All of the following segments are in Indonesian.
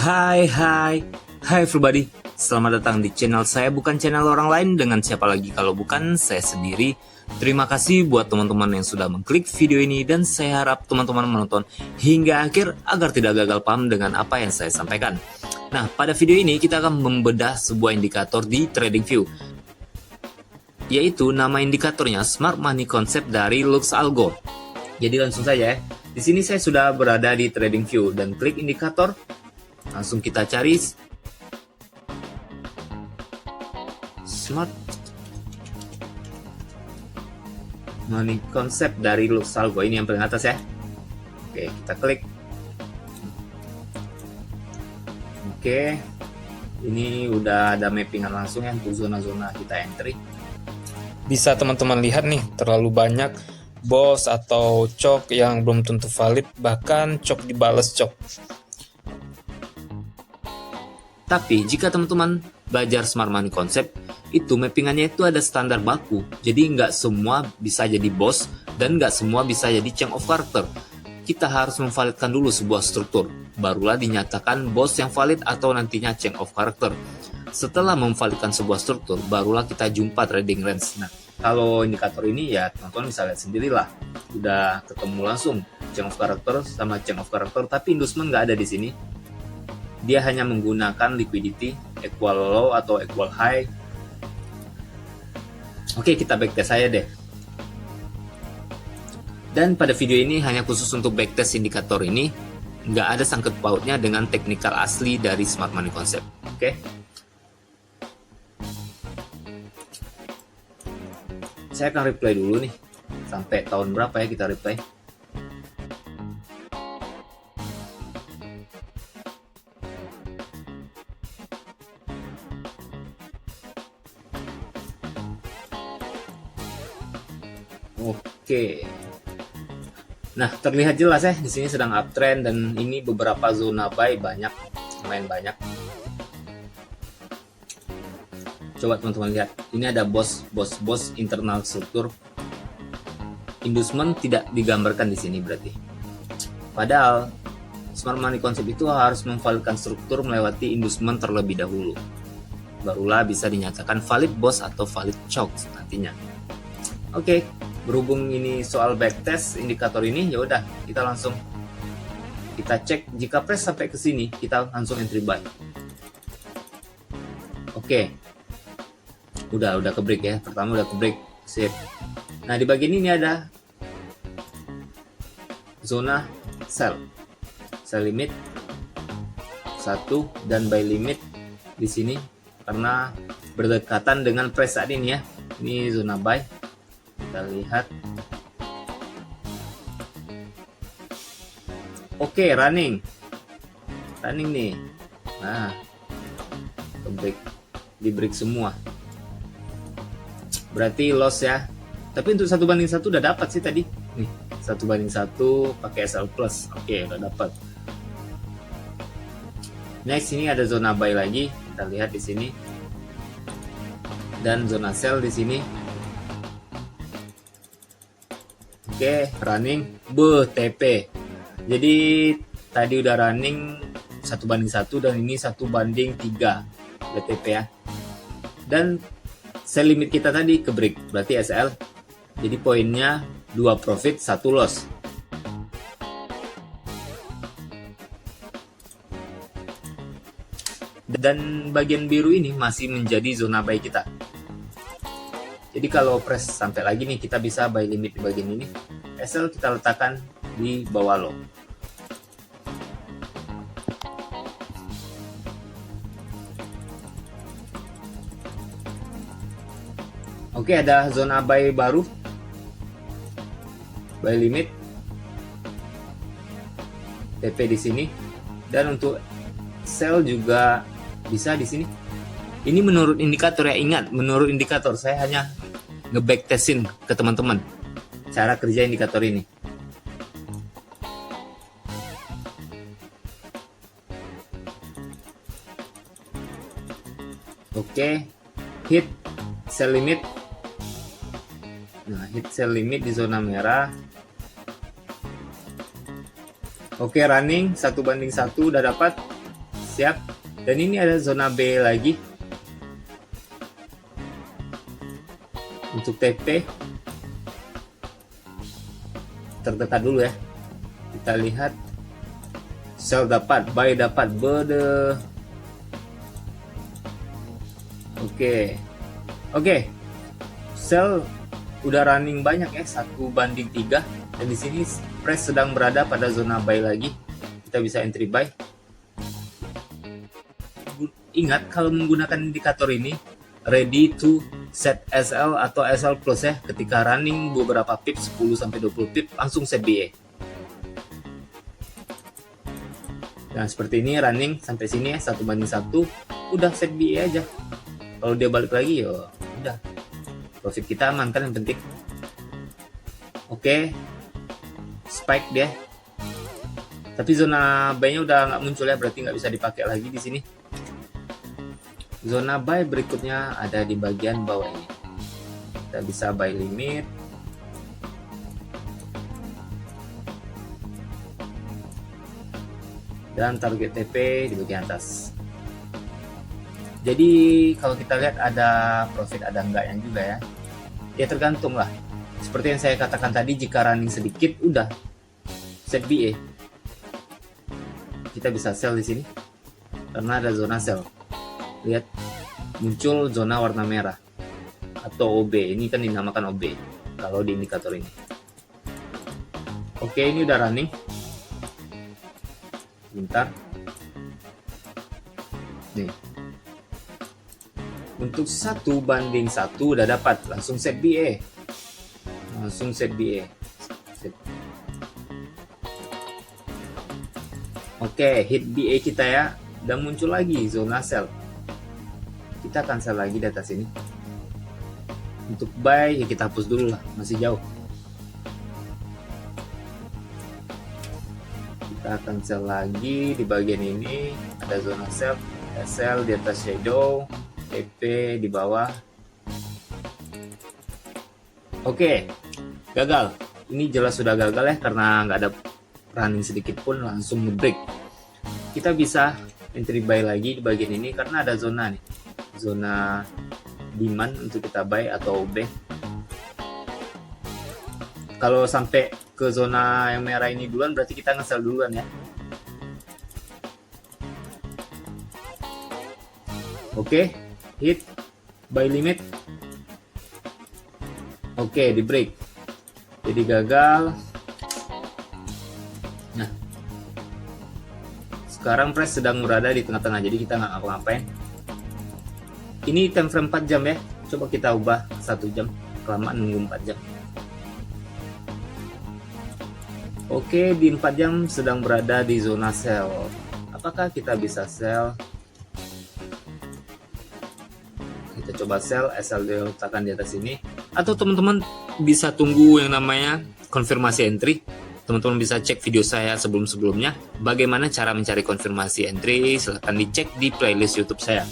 Hai everybody. Selamat datang di channel saya, bukan channel orang lain. Dengan siapa lagi kalau bukan saya sendiri. Terima kasih buat teman-teman yang sudah mengklik video ini, dan saya harap teman-teman menonton hingga akhir agar tidak gagal paham dengan apa yang saya sampaikan. Nah, pada video ini kita akan membedah sebuah indikator di TradingView, yaitu nama indikatornya Smart Money Concept dari LuxAlgo. Jadi langsung saja ya. Di sini saya sudah berada di TradingView dan klik indikator. Langsung kita cari Smart Money Concept dari LuxAlgo. Ini yang paling atas ya. Oke, kita klik. Oke, ini udah ada mappingan langsung ya untuk zona-zona kita entry. Bisa teman-teman lihat nih, terlalu banyak BOS atau CHOK yang belum tentu valid, bahkan CHOK dibales CHOK. Tapi jika teman-teman belajar Smart Money Concept, itu mappingannya itu ada standar baku. Jadi nggak semua bisa jadi BOS dan nggak semua bisa jadi change of character. Kita harus memvalidkan dulu sebuah struktur, barulah dinyatakan BOS yang valid atau nantinya change of character. Setelah memvalidkan sebuah struktur, barulah kita jumpa trading range. Nah, kalau indikator ini ya teman-teman bisa lihat sendirilah. Udah ketemu langsung change of character sama change of character, tapi inducement nggak ada di sini. Dia hanya menggunakan liquidity, equal low atau equal high. Oke, kita backtest saja deh. Dan pada video ini hanya khusus untuk backtest indikator ini, nggak ada sangkut pautnya dengan teknikal asli dari Smart Money Concept. Oke. Saya akan replay dulu nih. Sampai tahun berapa ya kita replay? Oke. Nah, terlihat jelas ya di sini sedang uptrend dan ini beberapa zona buy banyak, lumayan banyak. Coba teman-teman lihat, ini ada BOS internal struktur. Inducement tidak digambarkan di sini berarti. Padahal Smart Money Concept itu harus memvalidkan struktur melewati inducement terlebih dahulu. Barulah bisa dinyatakan valid BOS atau valid CHOK nantinya. Oke, berhubung ini soal backtest indikator ini, ya udah kita langsung kita cek. Jika press sampai ke sini, kita langsung entry buy. Oke. Udah ke break ya. Pertama udah ke break. Sip. Nah, di bagian ini ada zona sell. Sell limit 1 dan buy limit di sini karena berdekatan dengan press saat ini ya. Ini zona buy. Kita lihat. Oke, running nih. Nah, di break semua, berarti loss ya. Tapi untuk 1:1 udah dapat sih tadi nih, 1:1 pakai SL plus. Oke, udah dapat. Next, ini ada zona buy lagi, kita lihat di sini, dan zona sell di sini. Oke, running, TP. Jadi tadi udah running 1:1 dan ini 1:3 TP ya. Dan sell limit kita tadi ke break, berarti SL. Jadi poinnya 2 profit 1 loss. Dan bagian biru ini masih menjadi zona buy kita. Jadi kalau press sampai lagi nih, kita bisa buy limit di bagian ini. SL kita letakkan di bawah low. Oke, ada zona buy baru. Buy limit TP di sini. Dan untuk sell juga bisa di sini. Ini menurut indikator ya, ingat menurut indikator. Saya hanya nge-backtestin ke teman-teman cara kerja indikator ini. Oke, hit sell limit. Nah, hit sell limit di zona merah. Oke, running 1:1 udah dapat. siap. Dan ini ada zona B lagi. Untuk TP terdekat dulu ya. Kita lihat sell dapat, buy dapat, bede. Oke. Sell udah running banyak ya, 1:3, dan di sini price sedang berada pada zona buy lagi. Kita bisa entry buy. Ingat kalau menggunakan indikator ini, ready to set SL atau SL plus ya, ketika running beberapa pip 10-20 pip langsung set BA. Nah seperti ini running sampai sini ya, 1:1, udah set BA aja. Kalau dia balik lagi ya udah, profit kita aman kan, yang penting. Oke, spike dia, tapi zona buy-nya udah nggak muncul ya, berarti nggak bisa dipakai lagi di sini. Zona buy berikutnya ada di bagian bawah ini. Kita bisa buy limit. Dan target TP di bagian atas. Jadi kalau kita lihat ada profit ada enggaknya juga ya. Ya tergantung lah. Seperti yang saya katakan tadi, jika running sedikit udah set BA. Kita bisa sell di sini karena ada zona sell. Lihat, muncul zona warna merah atau OB. Ini kan dinamakan OB kalau di indikator ini. Oke, ini udah running. Bentar. Nih. Untuk 1:1 udah dapat, langsung set BA. Set. Oke, hit BA kita ya. Dan muncul lagi zona sell. Kita akan sell lagi di atas ini. Untuk buy ya kita hapus dulu lah, masih jauh. Kita akan sell lagi di bagian ini, ada zona sell, SL di atas shadow, TP di bawah. Oke, gagal. Ini jelas sudah gagal ya, karena nggak ada running sedikit pun, langsung nge-break. Kita bisa entry buy lagi di bagian ini karena ada zona nih, zona demand untuk kita buy atau OB. Kalau sampai ke zona yang merah ini duluan, berarti kita nge-sell duluan ya. Oke, hit buy limit. Oke, di break. Jadi gagal. Nah, sekarang price sedang berada di tengah-tengah, jadi kita nggak ngapa-ngapain. Ini time frame 4 jam ya. Coba kita ubah 1 jam. Kelamaan nunggu 4 jam. Oke, di 4 jam sedang berada di zona sell. Apakah kita bisa sell? Kita coba sell, SL diletakkan di atas ini. Atau teman-teman bisa tunggu yang namanya konfirmasi entry. Teman-teman bisa cek video saya sebelum-sebelumnya. Bagaimana cara mencari konfirmasi entry, silahkan dicek di playlist YouTube saya.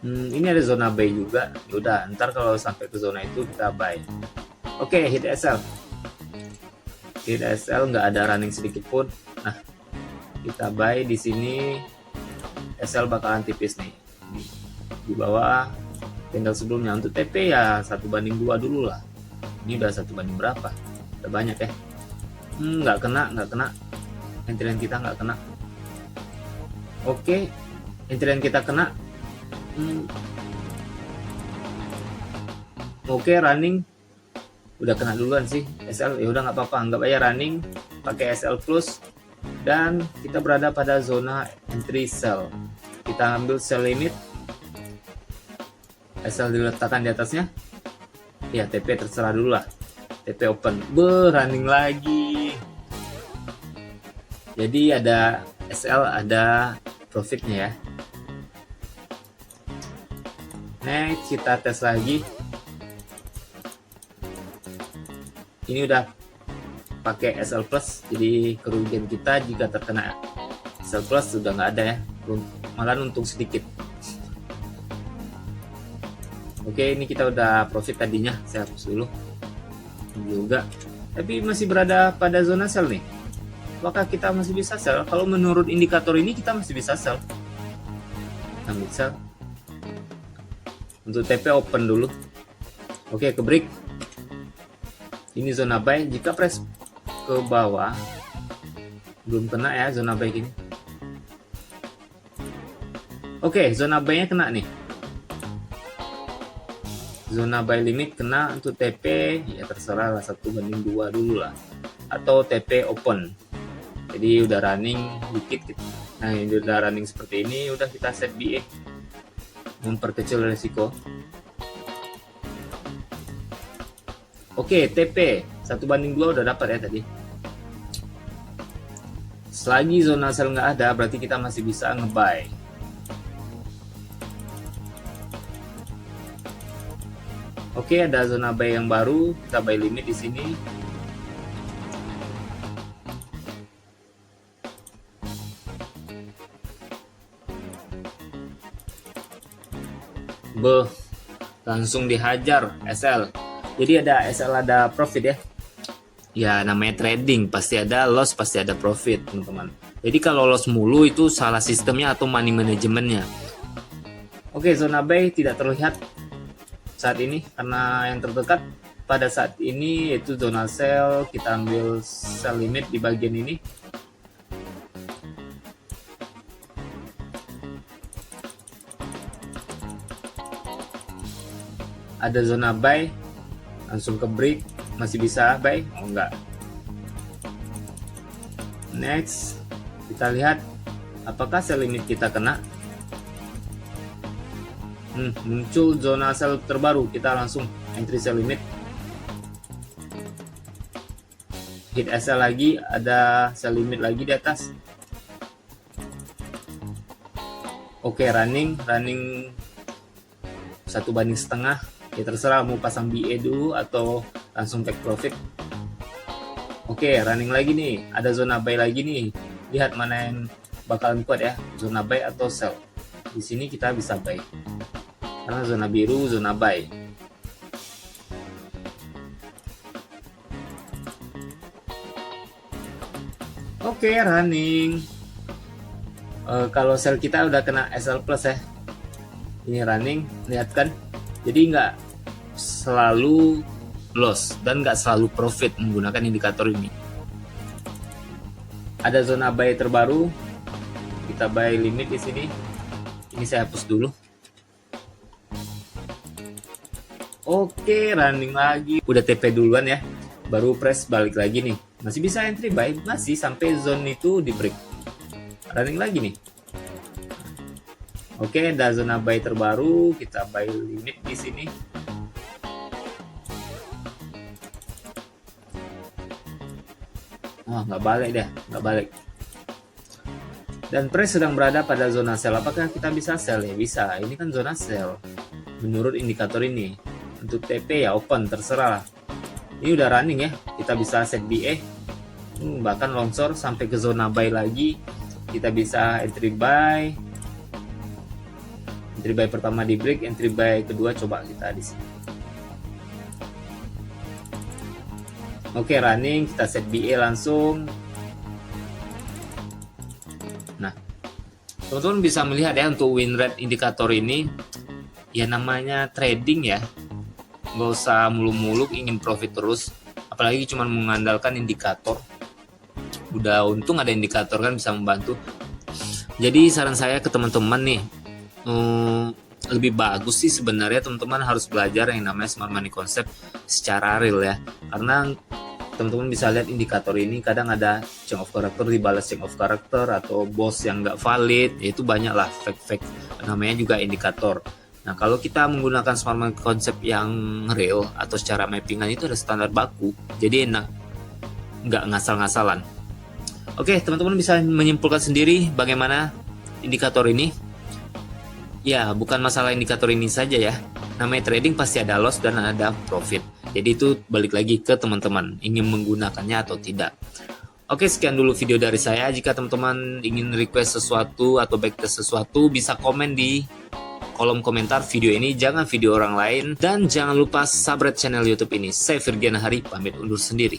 Ini ada zona buy juga. Yaudah, ntar kalau sampai ke zona itu kita buy. Oke, hit SL. Hit SL nggak ada running sedikit pun. Nah, kita buy di sini. SL bakalan tipis nih. Di bawah candle sebelumnya. Untuk TP ya 1:2 dulu lah. Ini udah 1 banding berapa? Udah banyak ya. Nggak kena. Entry kita nggak kena. Oke, entry kita kena. Oke, running udah kena duluan sih. SL ya udah nggak apa-apa, anggap aja running pakai SL plus, dan kita berada pada zona entry sell. Kita ambil sell limit, SL diletakkan di atasnya. Ya, TP terserah dulu lah. TP open, running lagi. Jadi ada SL, ada profitnya ya. Next, kita tes lagi. Ini udah pakai SL plus, jadi kerugian kita jika terkena SL plus sudah nggak ada ya, malah untung sedikit. Oke, ini kita udah profit tadinya, saya hapus dulu juga, tapi masih berada pada zona sell nih. apakah kita masih bisa sell? Kalau menurut indikator ini kita masih bisa sell. Ambil sell. Untuk TP open dulu. Oke, ke break. Ini zona buy. Jika press ke bawah, belum kena ya zona buy ini. Oke, zona buy-nya kena nih. Zona buy limit kena. Untuk TP ya terserah lah, 1/2 dulu lah, atau TP open. Jadi udah running dikit gitu. Nah, ini udah running seperti ini, udah kita set BA, memperkecil resiko. Oke, TP 1/2 udah dapat ya tadi. Selagi zona sell nggak ada, berarti kita masih bisa nge-buy. Oke, ada zona buy yang baru, kita buy limit di sini. Langsung dihajar SL. Jadi ada SL, ada profit ya. Ya namanya trading, pasti ada loss, pasti ada profit teman-teman. Jadi kalau loss mulu itu salah sistemnya atau money manajemennya. Oke, zona buy tidak terlihat saat ini karena yang terdekat pada saat ini yaitu zona sell. Kita ambil sell limit di bagian ini. Ada zona buy, langsung ke break, masih bisa buy? Oh enggak. Next, kita lihat apakah sell limit kita kena. Muncul zona sell terbaru, kita langsung entry sell limit. Hit SL lagi, ada sell limit lagi di atas. Oke, running 1/1/2. Ya terserah mau pasang BA dulu atau langsung take profit. Oke, running lagi nih, ada zona buy lagi nih. Lihat mana yang bakalan kuat ya, zona buy atau sell. Di sini kita bisa buy. Karena zona biru, zona buy. Oke, running. Kalau sell kita udah kena SL plus ya. Ini running, lihat kan? Jadi nggak selalu loss dan nggak selalu profit menggunakan indikator ini. Ada zona buy terbaru, kita buy limit di sini. Ini saya hapus dulu. Oke, running lagi. Udah TP duluan ya, baru press balik lagi nih. Masih bisa entry buy, masih sampai zone itu di break. Running lagi nih. Oke, ada zona buy terbaru, kita buy limit di sini. Nggak balik deh, nggak balik. Dan price sedang berada pada zona sell. Apakah kita bisa sell ya? Bisa. Ini kan zona sell menurut indikator ini. Untuk TP ya open, terserah. Ini udah running ya, kita bisa set BA. Bahkan longsor sampai ke zona buy lagi. Kita bisa entry buy. Entry buy pertama di break, entry buy kedua coba kita di sini. Oke, running, kita set BA langsung. Nah, teman-teman bisa melihat ya untuk win rate indikator ini, ya namanya trading ya. Nggak usah muluk-muluk ingin profit terus, apalagi cuma mengandalkan indikator. Udah untung ada indikator kan bisa membantu. Jadi saran saya ke teman-teman nih, lebih bagus sih sebenarnya teman-teman harus belajar yang namanya smart money concept secara real ya. Karena teman-teman bisa lihat indikator ini kadang ada change of character dibalas change of character atau boss yang nggak valid, yaitu banyak lah fake namanya juga indikator. Nah, kalau kita menggunakan smart money concept yang real atau secara mappingan itu ada standar baku, jadi enak, nggak ngasal-ngasalan. Oke, teman-teman bisa menyimpulkan sendiri bagaimana indikator ini. Ya, bukan masalah indikator ini saja ya. Namanya trading pasti ada loss dan ada profit. Jadi itu balik lagi ke teman-teman, ingin menggunakannya atau tidak. Oke, sekian dulu video dari saya. Jika teman-teman ingin request sesuatu atau backtest sesuatu, bisa komen di kolom komentar video ini, jangan video orang lain, dan jangan lupa subscribe channel YouTube ini. Saya Virgian Hari, pamit undur sendiri.